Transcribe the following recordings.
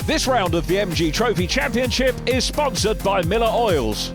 This round of the MG Trophy Championship is sponsored by Miller Oils.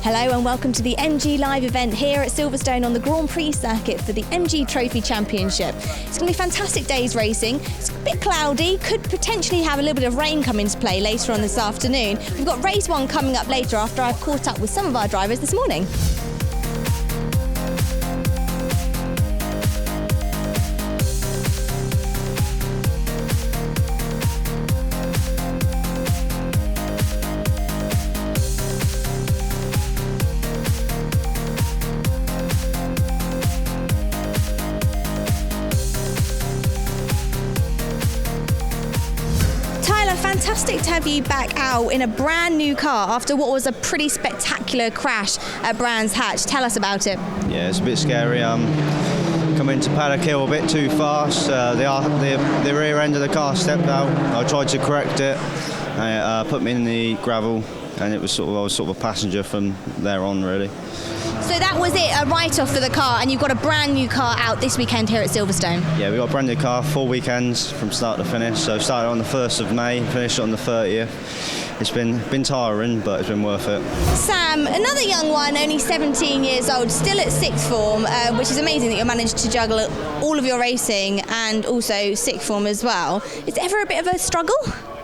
Hello and welcome to the MG Live event here at Silverstone on the Grand Prix circuit for the MG Trophy Championship. It's going to be fantastic day's racing. It's a bit cloudy, could potentially have a little bit of rain come into play later on this afternoon. We've got race one coming up later after I've caught up with some of our drivers this morning. Fantastic to have you back out in a brand new car after what was a pretty spectacular crash at Brands Hatch. Tell us about it. Yeah, it's a bit scary. Come into Paddock Hill a bit too fast. The rear end of the car stepped out. I tried to correct it. It put me in the gravel, and I was sort of a passenger from there on, really. So that was it, a write-off for the car, and you've got a brand new car out this weekend here at Silverstone. Yeah, we got a brand new car, 4 weekends from start to finish. So started on the 1st of May, finished on the 30th. It's been tiring, but it's been worth it. Sam, another young one, only 17 years old, still at sixth form, which is amazing that you managed to juggle all of your racing and also sixth form as well. Is it ever a bit of a struggle?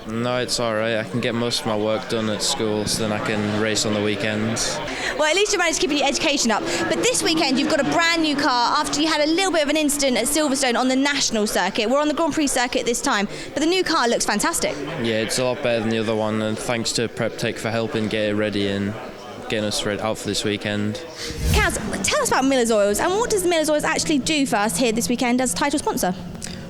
No, it's alright. I can get most of my work done at school, so then I can race on the weekends. Well, at least you managed to keep your education up. But this weekend you've got a brand new car after you had a little bit of an incident at Silverstone on the national circuit. We're on the Grand Prix circuit this time, but the new car looks fantastic. Yeah, it's a lot better than the other one, and thanks to Prep Tech for helping get it ready and getting us out for this weekend. Kaz, tell us about Miller's Oils, and what does Miller's Oils actually do for us here this weekend as title sponsor?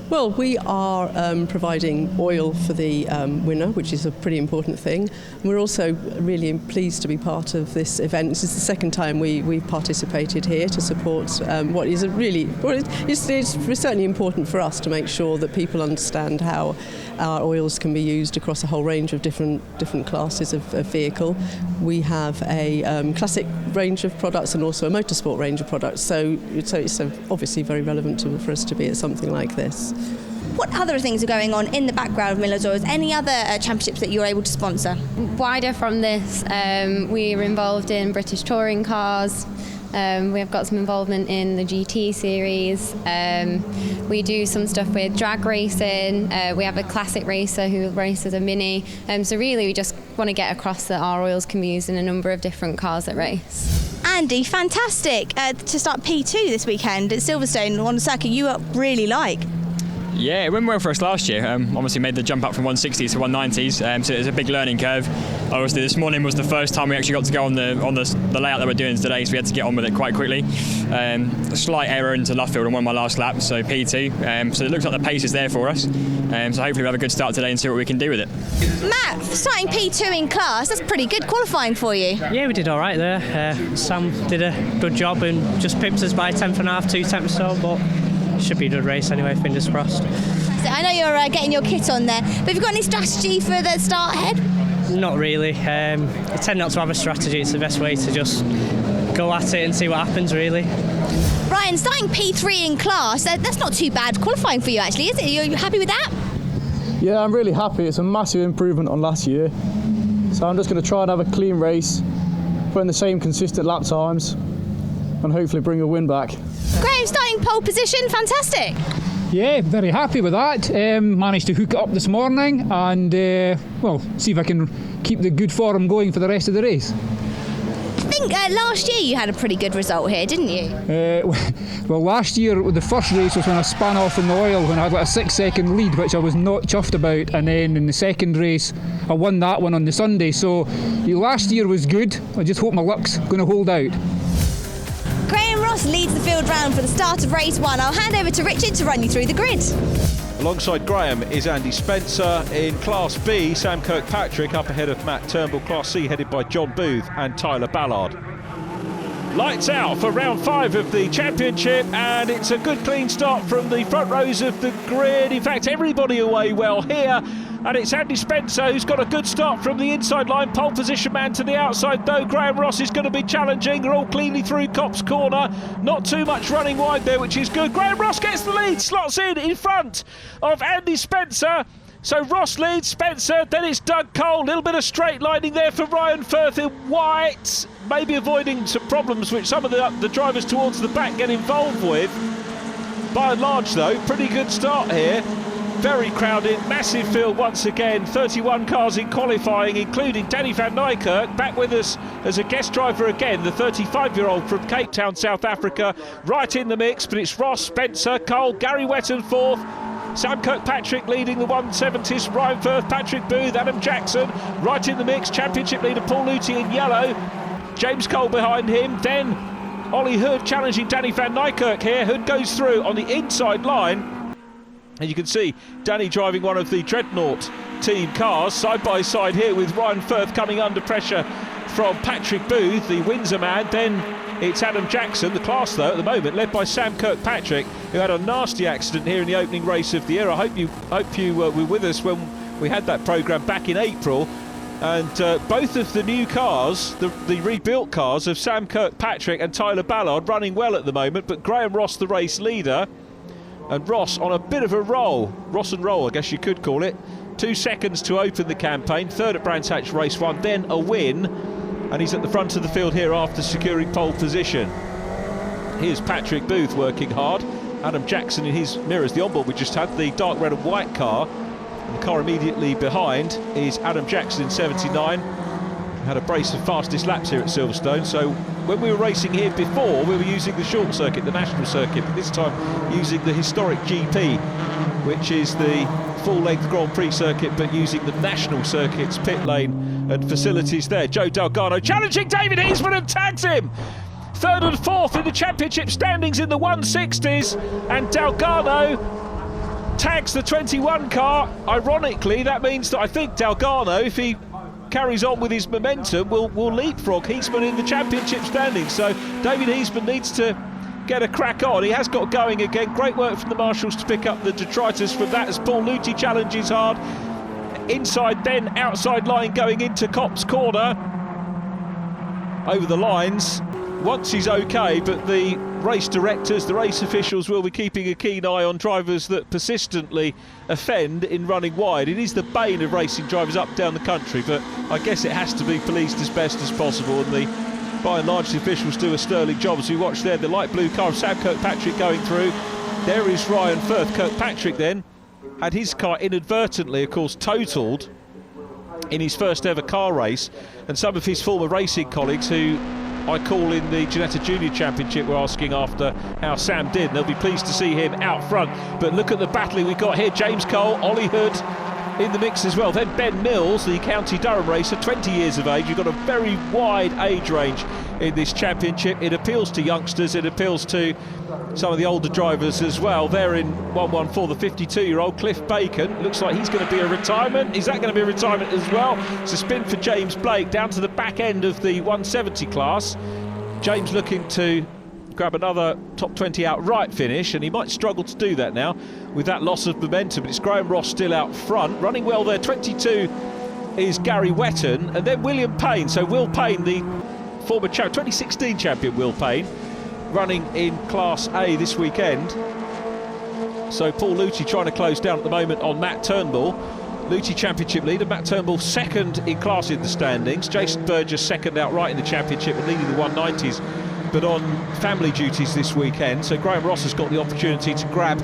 Well, we are providing oil for the winner, which is a pretty important thing. We're also really pleased to be part of this event. This is the second time we've participated here to support what is it's certainly important for us to make sure that people understand how our oils can be used across a whole range of different classes of vehicle. We have a classic range of products and also a motorsport range of products, so it's obviously very relevant for us to be at something like this. What other things are going on in the background of Miller's Oils? Any other championships that you're able to sponsor? Wider from this, we're involved in British touring cars. We have got some involvement in the GT series. We do some stuff with drag racing. We have a classic racer who races a Mini. So really we just want to get across that our oils can be used in a number of different cars that race. Andy, fantastic to start P2 this weekend at Silverstone on a circuit you really like. Yeah, it went well for us last year. Obviously made the jump up from 160s to 190s, so it was a big learning curve. Obviously this morning was the first time we actually got to go on the layout that we're doing today, so we had to get on with it quite quickly. A slight error into Luffield on one of my last laps, so P2. So it looks like the pace is there for us. So hopefully we'll have a good start today and see what we can do with it. Matt, starting P2 in class, that's pretty good qualifying for you. Yeah, we did all right there. Sam did a good job and just pipped us by 10th and a half, 2 tenths or so, but should be a good race anyway, fingers crossed. So I know you're getting your kit on there, but have you got any strategy for the start ahead? Not really. I tend not to have a strategy. It's the best way to just go at it and see what happens, really. Ryan, starting P3 in class, that's not too bad qualifying for you actually, is it? Are you happy with that? Yeah, I'm really happy. It's a massive improvement on last year. So I'm just going to try and have a clean race, put in the same consistent lap times, and hopefully bring a win back. Graham, starting pole position, fantastic. Yeah, very happy with that. Managed to hook it up this morning and, see if I can keep the good form going for the rest of the race. think last year you had a pretty good result here, didn't you? Well, last year the first race was when I spun off in the oil when I had like a 6-second lead, which I was not chuffed about, and then in the second race I won that one on the Sunday. So last year was good. I just hope my luck's going to hold out. Graham Ross leads the field round for the start of race 1. I'll hand over to Richard to run you through the grid. Alongside Graham is Andy Spencer. In Class B, Sam Kirkpatrick up ahead of Matt Turnbull. Class C headed by John Booth and Tyler Ballard. Lights out for round 5 of the championship, and it's a good clean start from the front rows of the grid. In fact, everybody away well here. And it's Andy Spencer who's got a good start from the inside line. Pole position man to the outside though. Graham Ross is going to be challenging. They're all cleanly through Copse Corner. Not too much running wide there, which is good. Graham Ross gets the lead, slots in front of Andy Spencer. So Ross leads Spencer, then it's Doug Cole. A little bit of straight lining there for Ryan Firth in white. Maybe avoiding some problems which some of the drivers towards the back get involved with. By and large though, pretty good start here. Very crowded, massive field once again. 31 cars in qualifying, including Danny van Niekerk, back with us as a guest driver again, the 35-year-old from Cape Town, South Africa, right in the mix. But it's Ross, Spencer, Cole, Gary Wetton fourth, Sam Kirkpatrick leading the 170s, Ryan Firth, Patrick Booth, Adam Jackson right in the mix. Championship leader Paul Luthi in yellow, James Cole behind him, then Ollie Hood challenging Danny van Niekerk here. Hood goes through on the inside line. And you can see Danny driving one of the Dreadnought team cars side by side here with Ryan Firth coming under pressure from Patrick Booth, the Windsor man. Then it's Adam Jackson, the class though at the moment led by Sam Kirkpatrick, who had a nasty accident here in the opening race of the year. I hope you were with us when we had that programme back in April. And both of the new cars, the rebuilt cars of Sam Kirkpatrick and Tyler Ballard, running well at the moment, but Graham Ross the race leader. And Ross on a bit of a roll. Ross and roll, I guess you could call it. 2 seconds to open the campaign. Third at Brands Hatch race 1, then a win. And he's at the front of the field here after securing pole position. Here's Patrick Booth working hard. Adam Jackson in his mirrors. The onboard we just had, the dark red and white car. And the car immediately behind is Adam Jackson in 79. Had a brace of fastest laps here at Silverstone. So when we were racing here before, we were using the short circuit, the national circuit, but this time using the historic GP, which is the full-length Grand Prix circuit, but using the national circuit's pit lane and facilities there. Joe Delgado challenging David Eastman and tags him. 3rd and 4th in the championship standings in the 160s, and Delgado tags the 21 car. Ironically, that means that I think Delgado, if he carries on with his momentum, will leapfrog Eastman in the championship standings. So David Eastman needs to get a crack on. He has got going again. Great work from the marshals to pick up the detritus from that as Paul Luthi challenges hard. Inside then outside line going into Copse Corner. Over the lines. Once he's okay, but the race directors, the race officials will be keeping a keen eye on drivers that persistently offend in running wide. It is the bane of racing drivers up down the country, but I guess it has to be policed as best as possible, and by and large the officials do a sterling job. As we watch there, the light blue car of Sam Kirkpatrick going through. There is Ryan Firth. Kirkpatrick then had his car inadvertently, of course, totaled in his first ever car race, and some of his former racing colleagues who I call in the Ginetta Junior Championship were asking after how Sam did, and they'll be pleased to see him out front. But look at the battling we've got here. James Cole, Ollie Hood in the mix as well. Then Ben Mills, the County Durham racer, 20 years of age. You've got a very wide age range in this championship. It appeals to youngsters, it appeals to some of the older drivers as well. There in 114, the 52-year-old Cliff Bacon. Looks like he's going to be a retirement. Is that going to be a retirement as well? It's a spin for James Blake down to the back end of the 170 class. James looking to grab another top 20 outright finish, and he might struggle to do that now with that loss of momentum. But it's Graham Ross still out front, running well there. 22 is Gary Wetton, and then William Payne. So Will Payne, the former 2016 champion Will Payne, running in Class A this weekend. So Paul Luthi trying to close down at the moment on Matt Turnbull. Luthi championship leader, Matt Turnbull second in class in the standings. Jason Burgess second outright in the championship and leading the 190s, but on family duties this weekend. So Graham Ross has got the opportunity to grab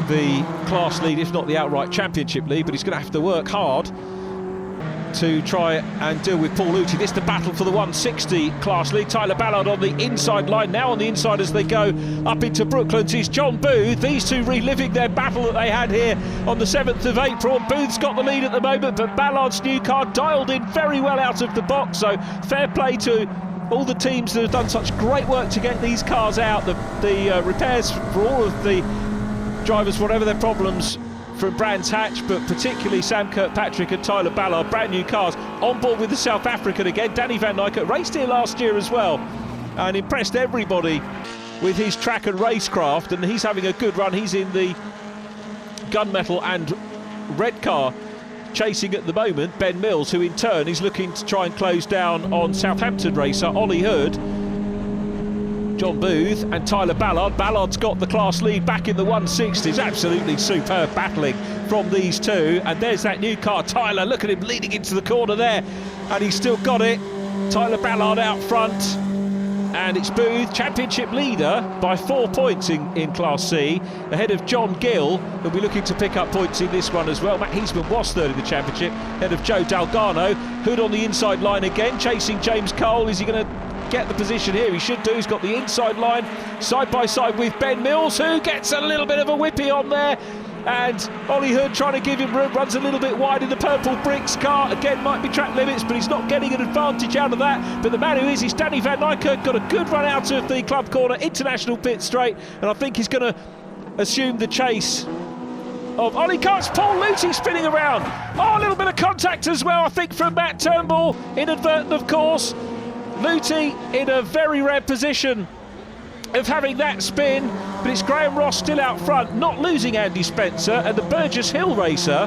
the class lead, if not the outright championship lead, but he's going to have to work hard to try and deal with Paul Luthi. This is the battle for the 160 class lead. Tyler Ballard on the inside line, now on the inside as they go up into Brooklands is John Booth. These two reliving their battle that they had here on the 7th of April. Booth's got the lead at the moment, but Ballard's new car dialed in very well out of the box, so fair play to all the teams that have done such great work to get these cars out. The repairs for all of the drivers, whatever their problems, from Brands Hatch, but particularly Sam Kirkpatrick and Tyler Ballard, brand new cars, on board with the South African again. Danny Van Nijkerk raced here last year as well and impressed everybody with his track and racecraft, and he's having a good run. He's in the gunmetal and red car chasing at the moment Ben Mills, who in turn is looking to try and close down on Southampton racer Ollie Hood. John Booth and Tyler Ballard. Ballard's got the class lead back in the 160s. Absolutely superb battling from these two. And there's that new car, Tyler. Look at him leading into the corner there. And he's still got it. Tyler Ballard out front. And it's Booth, championship leader by 4 points in Class C, ahead of John Gill, who'll be looking to pick up points in this one as well. Matt Heisman was third in the championship, ahead of Joe Dalgarno. Hood on the inside line again, chasing James Cole. Is he going to get the position here? He should do. He's got the inside line side by side with Ben Mills, who gets a little bit of a whippy on there, and Ollie Hood trying to give him room, runs a little bit wide in the purple bricks car. Again, might be track limits, but he's not getting an advantage out of that. But the man who is Danny Van Nijkerk, got a good run out of the club corner, international pit straight, and I think he's going to assume the chase of Ollie Coates. Paul Luthi spinning around. Oh, a little bit of contact as well, I think, from Matt Turnbull, inadvertent of course. Luthi in a very rare position of having that spin, but it's Graham Ross still out front, not losing Andy Spencer, and the Burgess Hill racer,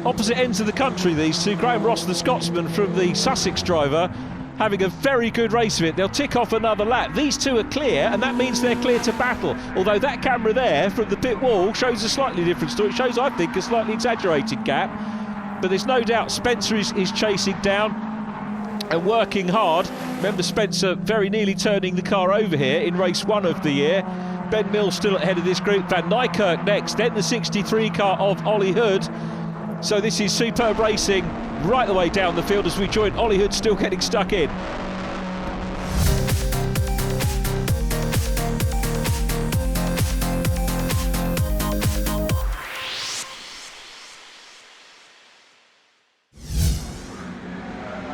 opposite ends of the country these two. Graham Ross, the Scotsman from the Sussex driver, having a very good race of it. They'll tick off another lap. These two are clear, and that means they're clear to battle, although that camera there from the pit wall shows a slightly different story. It shows, I think, a slightly exaggerated gap, but there's no doubt Spencer is chasing down and working hard. Remember, Spencer very nearly turning the car over here in race 1 of the year. Ben Mills still ahead of this group. Van Nijkerk next, then the 63 car of Ollie Hood. So this is superb racing right the way down the field as we join Ollie Hood still getting stuck in.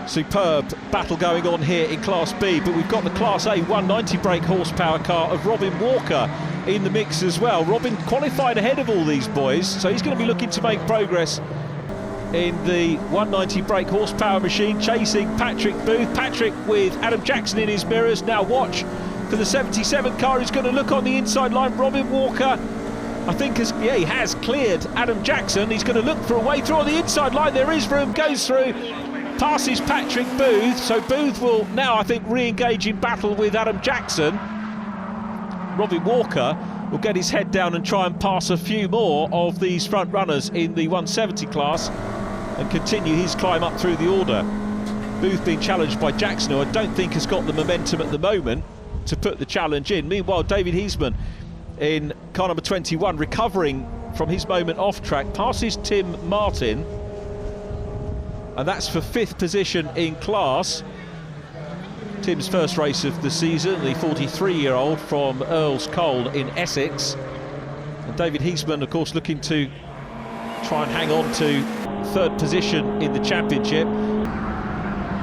Superb battle going on here in Class B, but we've got the Class A 190 brake horsepower car of Robin Walker in the mix as well. Robin qualified ahead of all these boys, so he's going to be looking to make progress in the 190 brake horsepower machine, chasing Patrick Booth. Patrick with Adam Jackson in his mirrors. Now watch for the 77 car, who's going to look on the inside line. Robin Walker, I think, he has cleared Adam Jackson. He's going to look for a way through on the inside line. There is room, goes through, passes Patrick Booth, so Booth will now, I think, re-engage in battle with Adam Jackson. Robin Walker will get his head down and try and pass a few more of these front runners in the 170 class and continue his climb up through the order. Booth being challenged by Jackson, who I don't think has got the momentum at the moment to put the challenge in. Meanwhile, David Heisman in car number 21, recovering from his moment off track, passes Tim Martin, and that's for 5th position in class. Tim's first race of the season, the 43-year-old from Earls Cole in Essex. And David Heisman, of course, looking to try and hang on to 3rd position in the championship.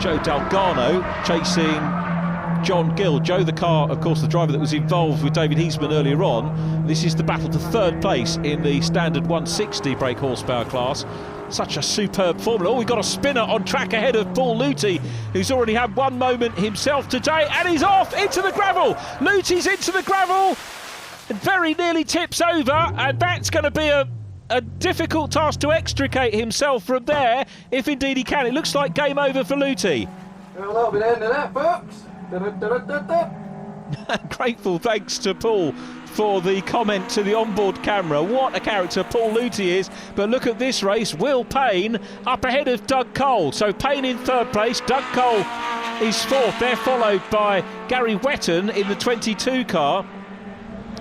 Joe Dalgarno chasing John Gill. Joe, the car, of course, the driver that was involved with David Heisman earlier on. This is the battle for 3rd place in the standard 160 brake horsepower class. Such a superb formula. Oh, we've got a spinner on track ahead of Paul Luthi, who's already had one moment himself today, and he's off into the gravel. Luthi's into the gravel and very nearly tips over, and that's going to be a difficult task to extricate himself from there, if indeed he can. It looks like game over for Luthi. Well, that'll be the end of that, folks. Grateful thanks to Paul for the comment to the onboard camera. What a character Paul Luthi is. But look at this race. Will Payne up ahead of Doug Cole. So Payne in 3rd place, Doug Cole is 4th. They're followed by Gary Wetton in the 22 car.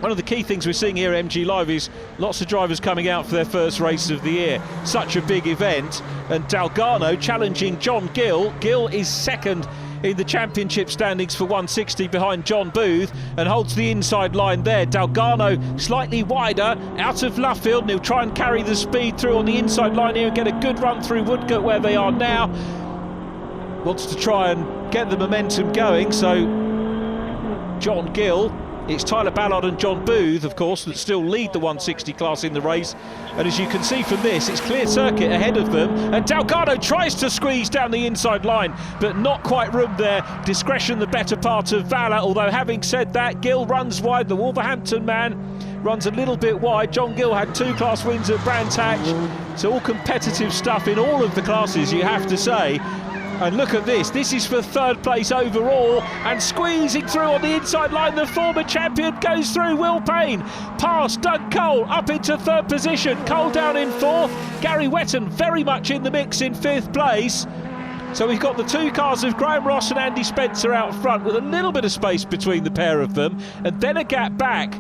One of the key things we're seeing here at MG Live is lots of drivers coming out for their first race of the year. Such a big event. And Dalgarno challenging John Gill. Gill is second in the championship standings for 160 behind John Booth and holds the inside line there. Dalgarno slightly wider, out of Luffield, and he'll try and carry the speed through on the inside line here and get a good run through Woodcote where they are now. Wants to try and get the momentum going, so John Gill. It's Tyler Ballard and John Booth, of course, that still lead the 160 class in the race. And as you can see from this, it's clear circuit ahead of them. And Dalgarno tries to squeeze down the inside line, but not quite room there. Discretion the better part of valour, although having said that, Gill runs wide. The Wolverhampton man runs a little bit wide. John Gill had 2 class wins at Brands Hatch. So all competitive stuff in all of the classes, you have to say. And look at this is for 3rd place overall, and squeezing through on the inside line, the former champion goes through. Will Payne past Doug Cole up into 3rd position, Cole down in 4th, Gary Wetton very much in the mix in 5th place. So we've got the 2 cars of Graham Ross and Andy Spencer out front with a little bit of space between the pair of them, and then a gap back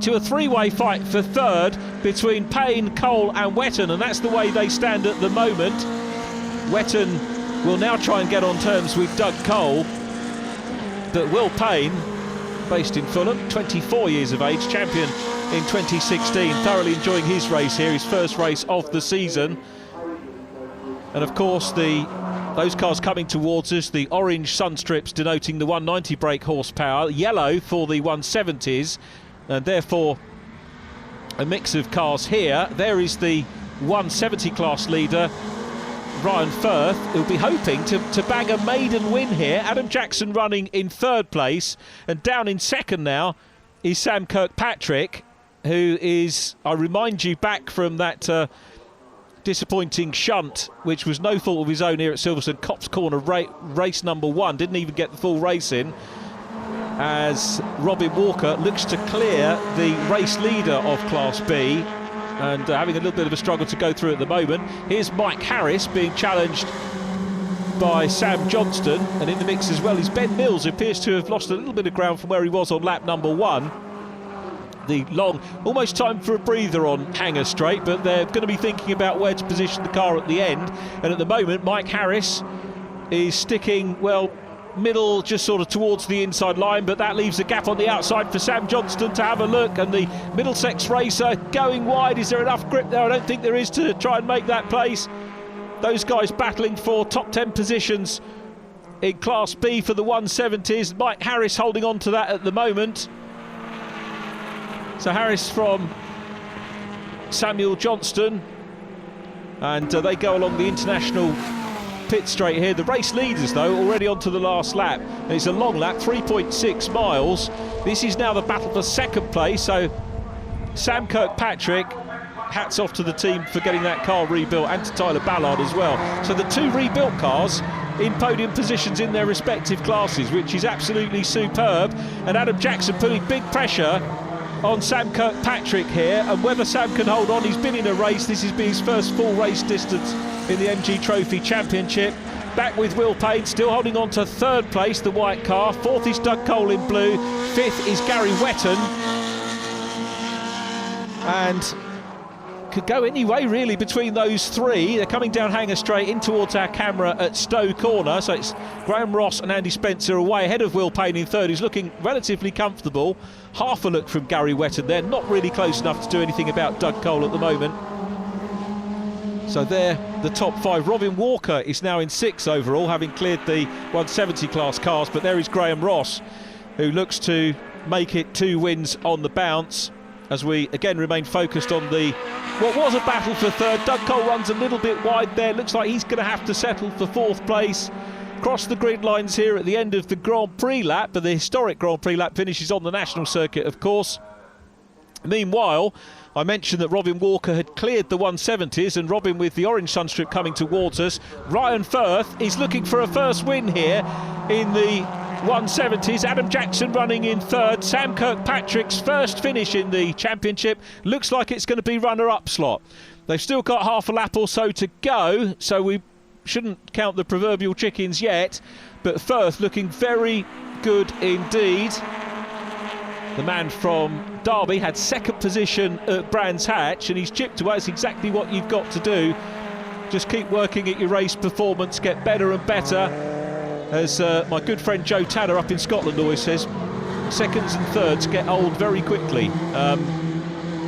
to a 3-way fight for 3rd between Payne, Cole and Wetton, and that's the way they stand at the moment. Wetton will now try and get on terms with Doug Cole, but Will Payne, based in Fulham, 24 years of age, champion in 2016, thoroughly enjoying his race here, his first race of the season. And of course those cars coming towards us, the orange sun strips denoting the 190 brake horsepower, yellow for the 170s, and therefore a mix of cars here. There is the 170 class leader, Ryan Firth, who'll be hoping to bag a maiden win here. Adam Jackson running in 3rd place, and down in 2nd now is Sam Kirkpatrick, who is, I remind you, back from that disappointing shunt, which was no fault of his own here at Silverstone Copse Corner, race number 1, didn't even get the full race in, as Robin Walker looks to clear the race leader of Class B, and having a little bit of a struggle to go through at the moment. Here's Mike Harris being challenged by Sam Johnston, and in the mix as well is Ben Mills, who appears to have lost a little bit of ground from where he was on lap number 1. The long, almost time for a breather on Hanger Straight, but they're going to be thinking about where to position the car at the end, and at the moment Mike Harris is sticking, well, middle, just sort of towards the inside line, but that leaves a gap on the outside for Sam Johnston to have a look, and the Middlesex racer going wide. Is there enough grip there? I don't think there is to try and make that place. Those guys battling for top 10 positions in Class B for the 170s. Mike Harris holding on to that at the moment. So Harris from Samuel Johnston, and they go along the international pit straight here. The race leaders though already onto the last lap, and it's a long lap, 3.6 miles. This is now the battle for 2nd place, so Sam Kirkpatrick, hats off to the team for getting that car rebuilt, and to Tyler Ballard as well. So the 2 rebuilt cars in podium positions in their respective classes, which is absolutely superb, and Adam Jackson putting big pressure on Sam Kirkpatrick here, and whether Sam can hold on. He's been in a race, this has been his first full race distance in the MG Trophy Championship. Back with Will Payne, still holding on to 3rd place, the white car. 4th is Doug Cole in blue. 5th is Gary Wetton. And could go any way really between those 3. They're coming down Hanger Straight in towards our camera at Stowe Corner. So it's Graham Ross and Andy Spencer away ahead of Will Payne in 3rd. He's looking relatively comfortable. Half a look from Gary Wetton there, not really close enough to do anything about Doug Cole at the moment. So there, the top 5. Robin Walker is now in 6th overall, having cleared the 170 class cars, but there is Graham Ross, who looks to make it 2 wins on the bounce, as we again remain focused on what was a battle for 3rd. Doug Cole runs a little bit wide there, looks like he's going to have to settle for 4th place. Cross the grid lines here at the end of the Grand Prix lap, but the historic Grand Prix lap finishes on the national circuit, of course. Meanwhile, I mentioned that Robin Walker had cleared the 170s, and Robin with the orange sunstrip coming towards us. Ryan Firth is looking for a first win here in the 170s. Adam Jackson running in 3rd. Sam Kirkpatrick's first finish in the championship. Looks like it's going to be runner-up slot. They've still got half a lap or so to go, so we shouldn't count the proverbial chickens yet, but Firth looking very good indeed. The man from Derby had second position at Brands Hatch, and he's chipped away. It's exactly what you've got to do. Just keep working at your race performance, get better and better. As my good friend Joe Tanner up in Scotland always says, seconds and thirds get old very quickly.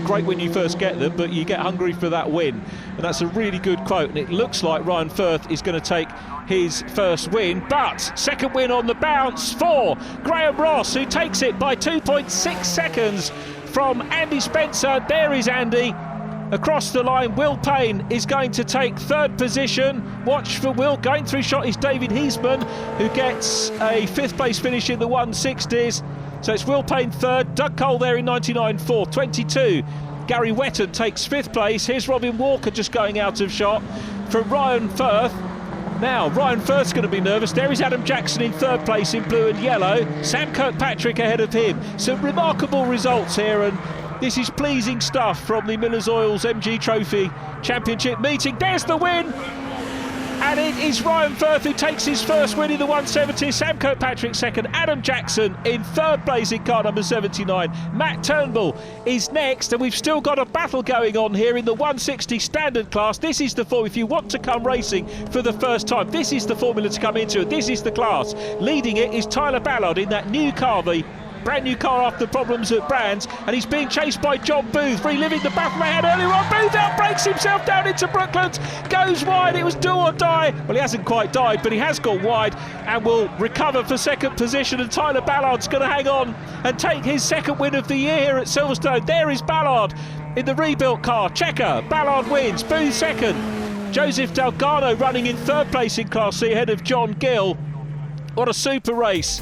Great when you first get them, but you get hungry for that win. And that's a really good quote, and it looks like Ryan Firth is going to take his first win, but second win on the bounce for Graham Ross, who takes it by 2.6 seconds from Andy Spencer. There is Andy across the line. Will Payne is going to take third position. Watch for Will. Going through shot is David Heisman, who gets a fifth place finish in the 160s. So it's Will Payne third, Doug Cole there in 99 fourth, 22. Gary Wetton takes fifth place. Here's Robin Walker just going out of shot from Ryan Firth. Now, Ryan Firth's going to be nervous. There is Adam Jackson in third place in blue and yellow. Sam Kirkpatrick ahead of him. Some remarkable results here, and this is pleasing stuff from the Miller's Oils MG Trophy Championship meeting. There's the win! And it is Ryan Firth who takes his first win in the 170. Sam Kirkpatrick second. Adam Jackson in third place in car number 79. Matt Turnbull is next, and we've still got a battle going on here in the 160 standard class. This is the form, if you want to come racing for the first time, this is the formula to come into. This is the class. Leading it is Tyler Ballard in that new car, the brand new car after problems at Brands, and he's being chased by John Booth, reliving the battle they had earlier on. Booth outbreaks himself down into Brooklands, goes wide. It was do or die. Well, he hasn't quite died, but he has gone wide and will recover for second position, and Tyler Ballard's going to hang on and take his second win of the year here at Silverstone. There is Ballard in the rebuilt car. Checker, Ballard wins, Booth second. Joseph Delgado running in third place in Class C ahead of John Gill. What a super race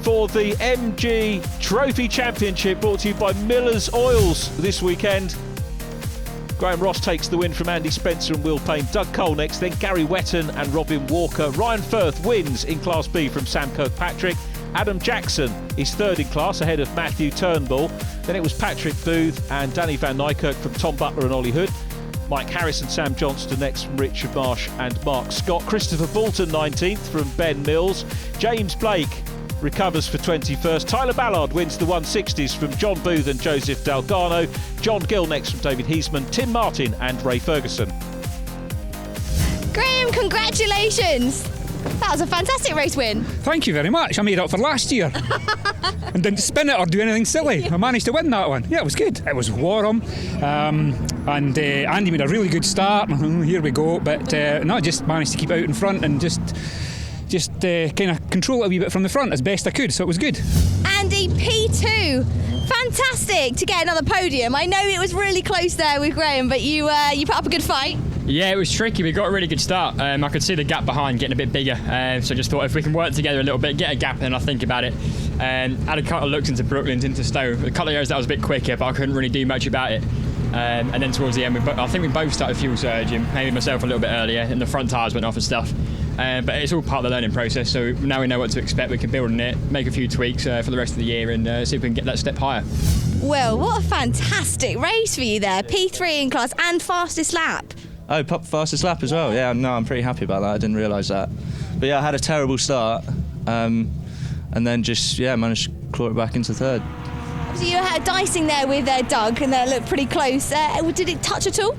for the MG Trophy Championship, brought to you by Miller's Oils this weekend. Graham Ross takes the win from Andy Spencer and Will Payne. Doug Cole next, then Gary Wetton and Robin Walker. Ryan Firth wins in Class B from Sam Kirkpatrick. Adam Jackson is third in class ahead of Matthew Turnbull. Then it was Patrick Booth and Danny Van Nijkerk from Tom Butler and Ollie Hood. Mike Harris and Sam Johnston next from Richard Marsh and Mark Scott. Christopher Bolton 19th from Ben Mills. James Blake recovers for 21st. Tyler Ballard wins the 160s from John Booth and Joseph Delgado. John Gill next from David Heisman, Tim Martin and Ray Ferguson. Graham, congratulations! That was a fantastic race win. Thank you very much. I made up for last year and didn't spin it or do anything silly. I managed to win that one. Yeah, it was good. It was warm, and Andy made a really good start. Here we go, but no, just managed to keep out in front and just kind of control it a wee bit from the front as best I could, so it was good. Andy, P2, fantastic to get another podium. I know it was really close there with Graham, but you put up a good fight. Yeah, it was tricky. We got a really good start. I could see the gap behind getting a bit bigger, so I just thought if we can work together a little bit, get a gap, and then I'll think about it. Had a couple of looks into Brooklands, into Stowe. A couple of areas that was a bit quicker, but I couldn't really do much about it. And then towards the end, I think we both started fuel surging, maybe myself a little bit earlier, and the front tyres went off and stuff. But it's all part of the learning process, so now we know what to expect. We can build on it, make a few tweaks for the rest of the year, and see if we can get that step higher. Well, what a fantastic race for you there. P3 in class and fastest lap. Oh, fastest lap as well. Yeah, no, I'm pretty happy about that. I didn't realise that. But yeah, I had a terrible start, and then just managed to claw it back into third. So you had dicing there with Doug, and they looked pretty close. Did it touch at all?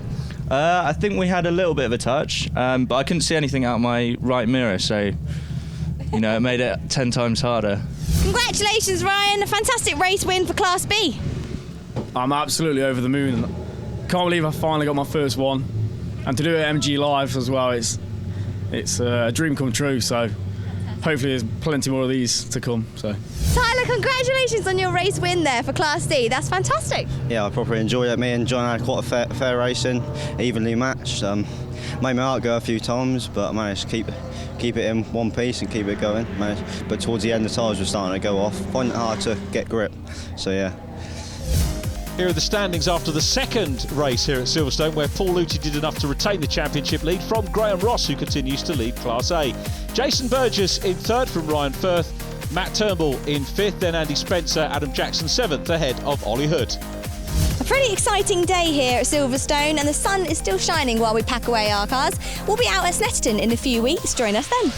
I think we had a little bit of a touch, but I couldn't see anything out of my right mirror, so it made it 10 times harder. Congratulations, Ryan! A fantastic race win for Class B. I'm absolutely over the moon. Can't believe I finally got my first one, and to do it at MG Live as well. It's a dream come true. So hopefully there's plenty more of these to come. So. Tyler, congratulations on your race win there for Class D. That's fantastic. Yeah, I properly enjoyed it. Me and John had quite a fair racing, evenly matched. Made my heart go a few times, but I managed to keep it in one piece and keep it going. But towards the end, the tyres were starting to go off. Finding it hard to get grip. So yeah. Here are the standings after the second race here at Silverstone, where Paul Luty did enough to retain the championship lead from Graham Ross, who continues to lead Class A. Jason Burgess in third from Ryan Firth. Matt Turnbull in fifth, then Andy Spencer, Adam Jackson seventh, ahead of Ollie Hood. A pretty exciting day here at Silverstone, and the sun is still shining while we pack away our cars. We'll be out at Snetterton in a few weeks. Join us then.